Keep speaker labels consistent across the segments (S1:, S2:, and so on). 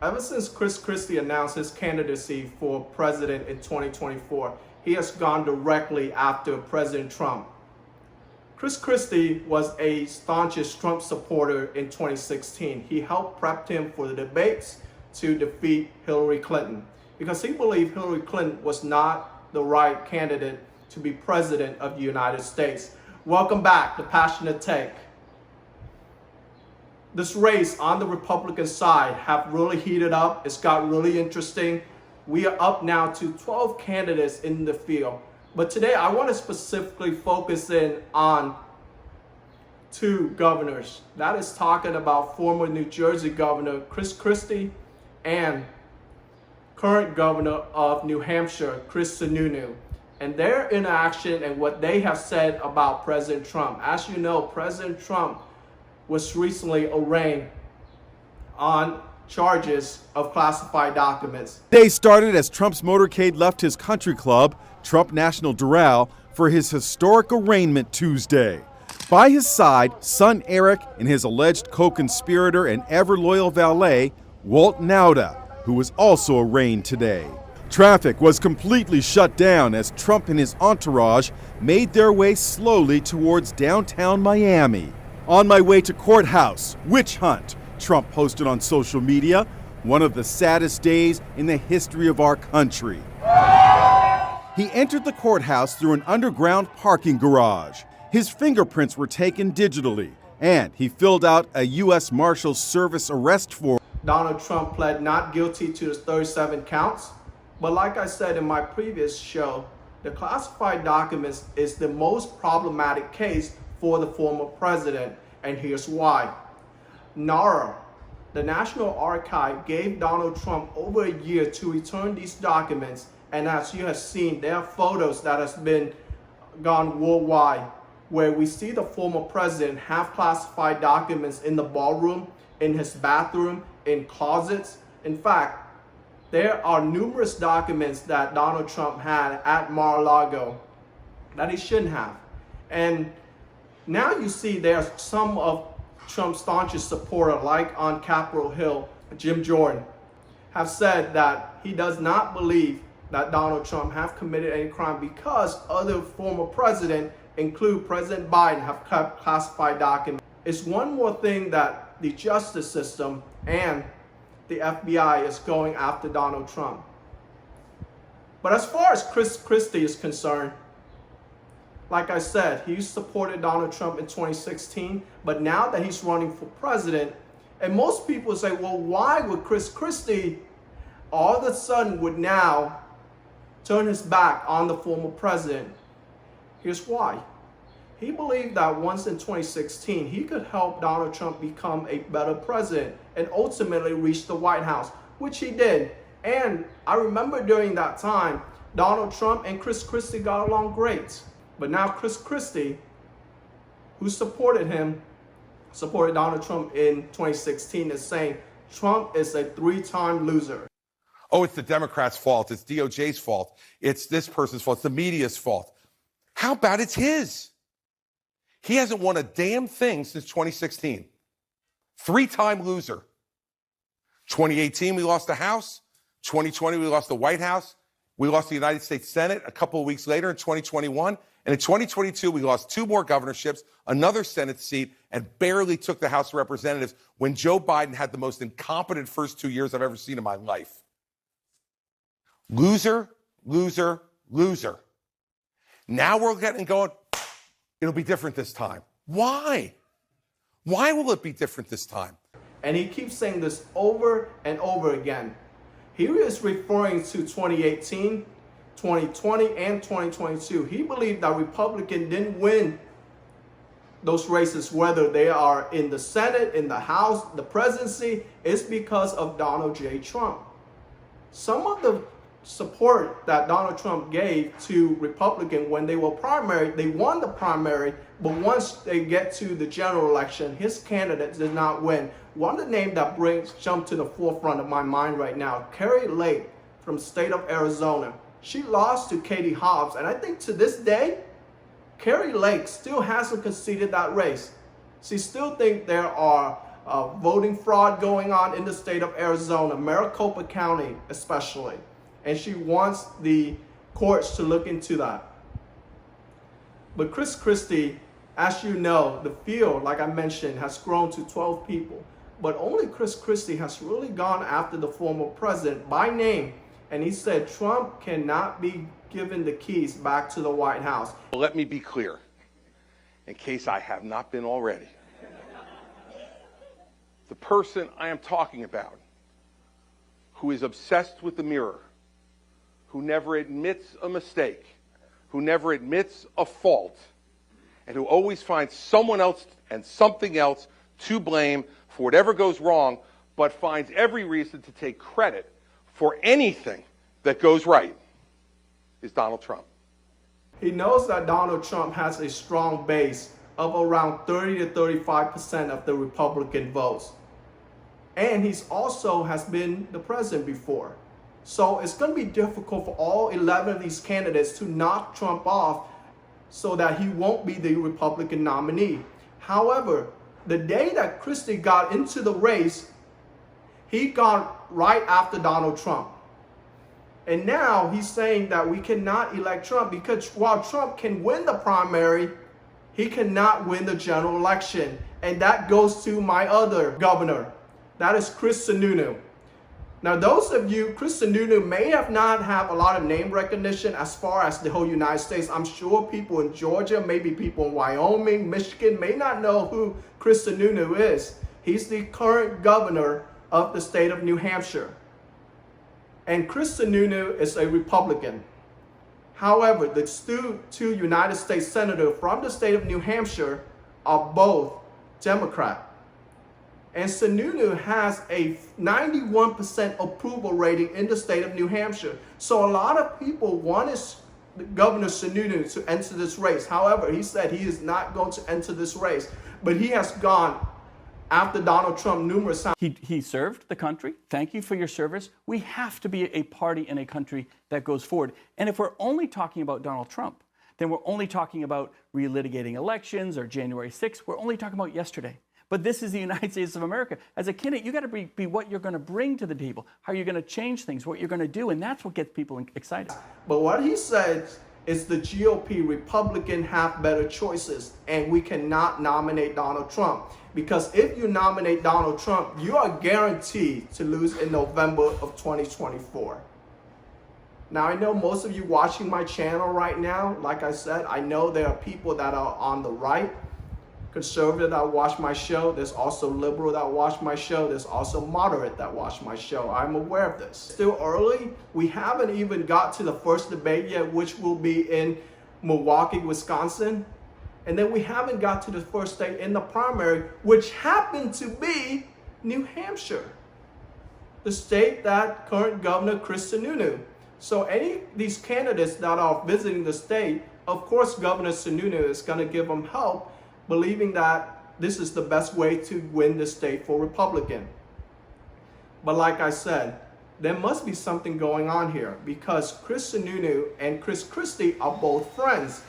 S1: Ever since Chris Christie announced his candidacy for president in 2024, he has gone directly after President Trump. Chris Christie was a staunchest Trump supporter in 2016. He helped prep him for the debates to defeat Hillary Clinton because he believed Hillary Clinton was not the right candidate to be president of the United States. Welcome back to Passionate Take. This race on the Republican side have really heated up. It's got really interesting. We are up now to 12 candidates in the field. But today I want to specifically focus in on two governors. That is talking about former New Jersey Governor Chris Christie and current governor of New Hampshire, Chris Sununu, and their interaction and what they have said about President Trump. As you know, President Trump was recently arraigned on charges of classified documents.
S2: Day started as Trump's motorcade left his country club, Trump National Doral, for his historic arraignment Tuesday. By his side, son Eric and his alleged co-conspirator and ever-loyal valet, Walt Nauta, who was also arraigned today. Traffic was completely shut down as Trump and his entourage made their way slowly towards downtown Miami. On my way to courthouse, witch hunt, Trump posted on social media, one of the saddest days in the history of our country. He entered the courthouse through an underground parking garage. His fingerprints were taken digitally, and he filled out a U.S. Marshals Service arrest form.
S1: Donald Trump pled not guilty to the 37 counts, but like I said in my previous show, the classified documents is the most problematic case for the former president, and here's why. NARA, the National Archive, gave Donald Trump over a year to return these documents, and as you have seen, there are photos that has been gone worldwide where we see the former president have classified documents in the ballroom, in his bathroom, in closets. In fact, there are numerous documents that Donald Trump had at Mar-a-Lago that he shouldn't have. And now you see there's some of Trump's staunchest supporters, like on Capitol Hill, Jim Jordan, have said that he does not believe that Donald Trump have committed any crime because other former presidents, include President Biden, have kept classified documents. It's one more thing that the justice system and the FBI is going after Donald Trump. But as far as Chris Christie is concerned, like I said, he supported Donald Trump in 2016, but now that he's running for president, and most people say, well, why would Chris Christie all of a sudden would now turn his back on the former president? Here's why. He believed that once in 2016, he could help Donald Trump become a better president and ultimately reach the White House, which he did. And I remember during that time, Donald Trump and Chris Christie got along great. But now Chris Christie, who supported Donald Trump in 2016, is saying Trump is a three-time loser.
S3: Oh, it's the Democrats' fault. It's DOJ's fault. It's this person's fault. It's the media's fault. How about it's his? He hasn't won a damn thing since 2016. Three-time loser. 2018, we lost the House. 2020, we lost the White House. We lost the United States Senate a couple of weeks later in 2021. And in 2022, we lost two more governorships, another Senate seat, and barely took the House of Representatives when Joe Biden had the most incompetent first 2 years I've ever seen in my life. Loser, loser, loser. Now we're getting going, it'll be different this time. Why? Why will it be different this time?
S1: And he keeps saying this over and over again. He is referring to 2018, 2020, and 2022. He believed that Republicans didn't win those races, whether they are in the Senate, in the House, the presidency, is because of Donald J. Trump. Some of the support that Donald Trump gave to Republicans when they were primary, they won the primary, but once they get to the general election, his candidate did not win. One of the names that jump to the forefront of my mind right now, Kari Lake from the state of Arizona. She lost to Katie Hobbs, and I think to this day, Kari Lake still hasn't conceded that race. She still thinks there are voting fraud going on in the state of Arizona, Maricopa County especially. And she wants the courts to look into that. But Chris Christie, as you know, the field, like I mentioned, has grown to 12 people. But only Chris Christie has really gone after the former president by name. And he said Trump cannot be given the keys back to the White House.
S3: Let me be clear, in case I have not been already. The person I am talking about, who is obsessed with the mirror, who never admits a mistake, who never admits a fault, and who always finds someone else and something else to blame for whatever goes wrong, but finds every reason to take credit for anything that goes right, is Donald Trump.
S1: He knows that Donald Trump has a strong base of around 30 to 35% of the Republican votes. And he's also has been the president before. So it's going to be difficult for all 11 of these candidates to knock Trump off so that he won't be the Republican nominee. However, the day that Christie got into the race, he got right after Donald Trump. And now he's saying that we cannot elect Trump because while Trump can win the primary, he cannot win the general election. And that goes to my other governor. That is Chris Sununu. Now, those of you, Chris Sununu may have not have a lot of name recognition as far as the whole United States. I'm sure people in Georgia, maybe people in Wyoming, Michigan may not know who Chris Sununu is. He's the current governor of the state of New Hampshire. And Chris Sununu is a Republican. However, the two United States senators from the state of New Hampshire are both Democrat. And Sununu has a 91% approval rating in the state of New Hampshire. So a lot of people wanted Governor Sununu to enter this race. However, he said he is not going to enter this race. But he has gone after Donald Trump numerous times.
S4: He served the country. Thank you for your service. We have to be a party in a country that goes forward. And if we're only talking about Donald Trump, then we're only talking about relitigating elections or January 6th. We're only talking about yesterday. But this is the United States of America. As a candidate, you got to be what you're going to bring to the table, how you're going to change things, what you're going to do, and that's what gets people excited.
S1: But what he said is the GOP Republican have better choices, and we cannot nominate Donald Trump. Because if you nominate Donald Trump, you are guaranteed to lose in November of 2024. Now, I know most of you watching my channel right now, like I said, I know there are people that are on the right, conservative that watch my show. There's also liberal that watch my show. There's also moderate that watch my show. I'm aware of this. Still early. We haven't even got to the first debate yet, which will be in Milwaukee, Wisconsin. And then we haven't got to the first state in the primary, which happened to be New Hampshire, the state that current Governor Chris Sununu. So any of these candidates that are visiting the state, of course, Governor Sununu is going to give them help, believing that this is the best way to win the state for Republican. But like I said, there must be something going on here because Chris Sununu and Chris Christie are both friends.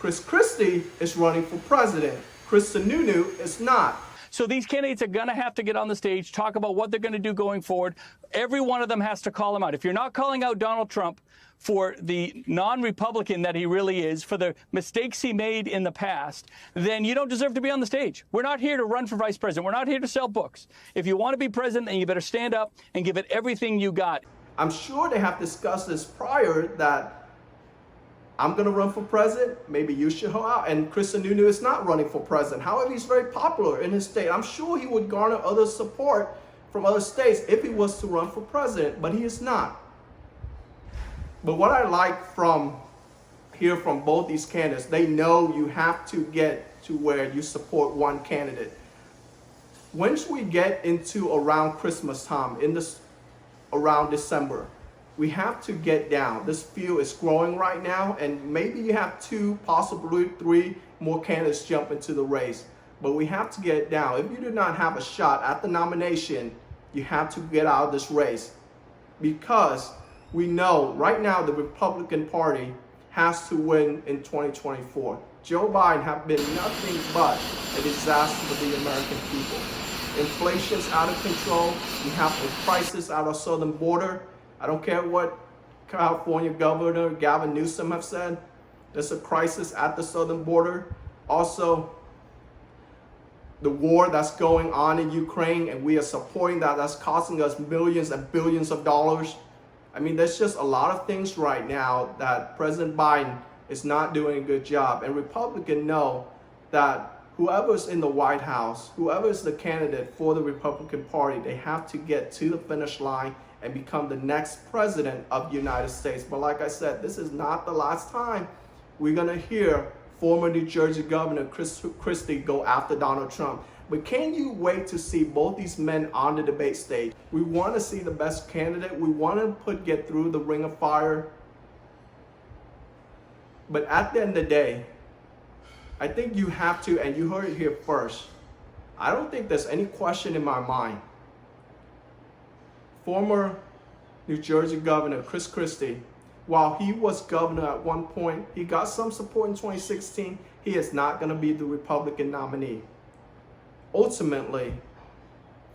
S1: Chris Christie is running for president. Chris Sununu is not.
S4: So these candidates are going to have to get on the stage, talk about what they're going to do going forward. Every one of them has to call him out. If you're not calling out Donald Trump for the non-Republican that he really is, for the mistakes he made in the past, then you don't deserve to be on the stage. We're not here to run for vice president. We're not here to sell books. If you want to be president, then you better stand up and give it everything you got.
S1: I'm sure they have discussed this prior that I'm going to run for president. Maybe you should go out. And Chris Sununu is not running for president. However, he's very popular in his state. I'm sure he would garner other support from other states if he was to run for president, but he is not. But what I like from both these candidates, they know you have to get to where you support one candidate. Once we get into around Christmas time, around December, we have to get down. This field is growing right now, and maybe you have 2, possibly 3 more candidates jump into the race. But we have to get down. If you do not have a shot at the nomination, you have to get out of this race. Because we know right now the Republican Party has to win in 2024. Joe Biden has been nothing but a disaster for the American people. Inflation's out of control. We have a crisis at our southern border. I don't care what California Governor Gavin Newsom have said. There's a crisis at the southern border. Also, the war that's going on in Ukraine, and we are supporting that. That's costing us millions and billions of dollars. I mean, there's just a lot of things right now that President Biden is not doing a good job. And Republicans know that whoever's in the White House, whoever is the candidate for the Republican Party, they have to get to the finish line and become the next president of the United States. But like I said, this is not the last time we're gonna hear former New Jersey Governor Chris Christie go after Donald Trump. But can you wait to see both these men on the debate stage? We want to see the best candidate. We want to get through the ring of fire. But at the end of the day, I think you have to, and you heard it here first, I don't think there's any question in my mind. Former New Jersey Governor Chris Christie, while he was governor at one point, he got some support in 2016, he is not going to be the Republican nominee. Ultimately,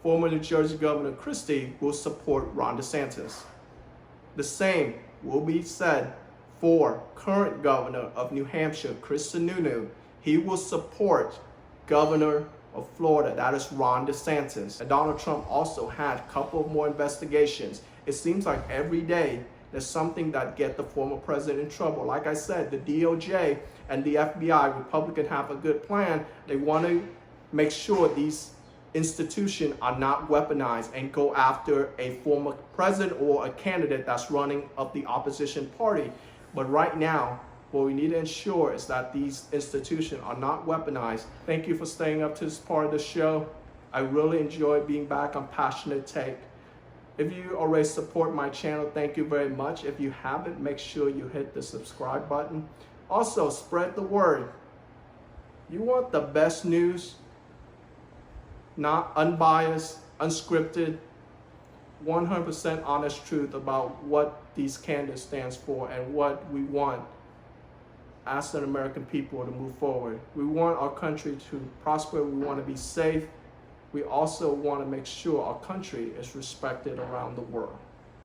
S1: former New Jersey Governor Christie will support Ron DeSantis. The same will be said for current governor of New Hampshire, Chris Sununu. He will support Governor of Florida, that is Ron DeSantis. And Donald Trump also had a couple of more investigations. It seems like every day there's something that get the former president in trouble. Like I said, the DOJ and the FBI, Republicans have a good plan. They want to make sure these institutions are not weaponized and go after a former president or a candidate that's running of the opposition party. But right now, what we need to ensure is that these institutions are not weaponized. Thank you for staying up to this part of the show. I really enjoyed being back on Passionate Take. If you already support my channel, thank you very much. If you haven't, make sure you hit the subscribe button. Also, spread the word. You want the best news, not unbiased, unscripted, 100% honest truth about what these candidates stands for and what we want as an American people to move forward. We want our country to prosper. We want to be safe. We also want to make sure our country is respected around the world.